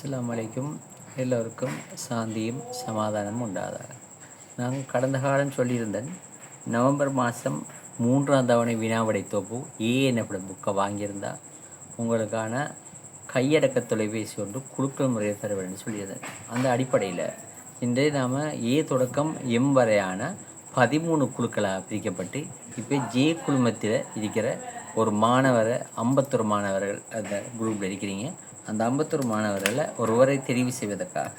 அஸ்ஸலாமு அலைக்கும். எல்லோருக்கும் சாந்தியும் சமாதானமும் உண்டாதாக. நான் கடந்த காலம் சொல்லியிருந்தேன், நவம்பர் மாதம் 3ஆம் தவணை வினாவிடை தொகுப்பு எனப்படும் புக்கை வாங்கியிருந்தா உங்களுக்கான கையடக்க தொலைபேசி ஒன்று குழுக்கள் முறையில் தர வேண்டும் சொல்லியிருந்தேன். அந்த அடிப்படையில் இன்று நாம் தொடக்கம் எம் வரையான 13 குழுக்களாக பிரிக்கப்பட்டு இப்போ ஜே குழுமத்தில் இருக்கிற ஒரு மாணவரை 51 மாணவர்கள் அந்த குரூப்பில் இருக்கிறீங்க. அந்த 51 மாணவர்களை ஒருவரை தெரிவு செய்வதற்காக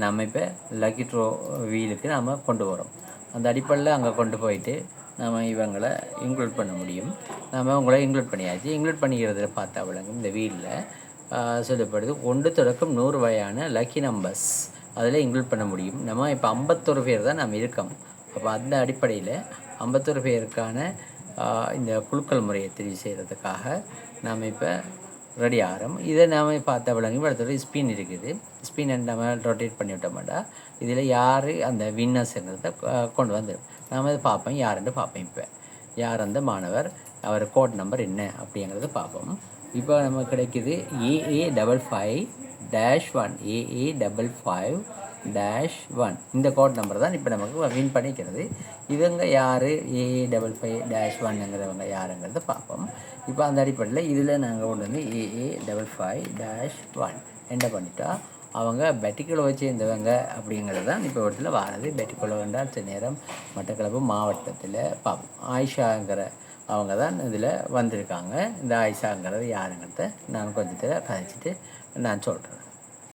நாம் இப்போ லக்கி ட்ரோ வீலுக்கு நாம் கொண்டு வரோம். அந்த அடிப்படையில் அங்கே கொண்டு போயிட்டு நாம் இவங்களை இன்க்ளூட் பண்ண முடியும். நாம் உங்களை இன்க்ளூட் பண்ணியாச்சு. இன்க்ளூட் பண்ணிக்கிறத பார்த்தா விளங்கும். இந்த வீலில் சொல்லப்படுது 1 தொடக்கம் 100 வரையான லக்கி நம்பர்ஸ் அதில் இன்க்ளூட் பண்ண முடியும். நம்ம இப்போ 51 பேர் தான் நம்ம இருக்கோம். அப்போ அந்த அடிப்படையில் 51 பேருக்கான இந்த குழுக்கள் முறையை தெரிவு செய்கிறதுக்காக நாம் இப்போ ரெடி ஆகிறோம். இதை நாம் பார்த்த விளங்கி இடத்துல ஸ்பின் இருக்குது. ஸ்பின் நம்ம ரொட்டேட் பண்ணி விட்டோம்டா இதில் யார் அந்த வின்னர்ஸ்ங்கிறத கொண்டு வந்துடும். நாம் இதை பார்ப்போம், யாருன்னு பார்ப்போம். இப்போ யார் அந்த மாணவர், அவர் கோட் நம்பர் என்ன அப்படிங்கிறத பார்ப்போம். இப்போ நமக்கு கிடைக்கிது AA55-1 AA55-1 இந்த கோட் நம்பர் தான் இப்போ நமக்கு வின் பண்ணிக்கிறது. இவங்க யார் AA55-1ங்கிறவங்க யாருங்கிறத பார்ப்போம். இப்போ அந்த அடிப்படையில் இதில் நாங்கள் கொண்டு வந்து AA55-1 என்டர் பண்ணிட்டா அவங்க பெட்டிக்குளவை சேர்ந்தவங்க அப்படிங்கிறது தான் இப்போ இடத்துல வாரது. பெட்டிக்குளவன்றால் சில நேரம் மட்டக்களப்பு மாவட்டத்தில் பார்ப்போம். ஆயிஷாங்கிற அவங்க தான் இதில் வந்திருக்காங்க. இந்த ஆயிஷாங்கிறது யாருங்கிறத நான் கொஞ்சத்தில் கதைச்சிட்டு நான் சொல்கிறேன்.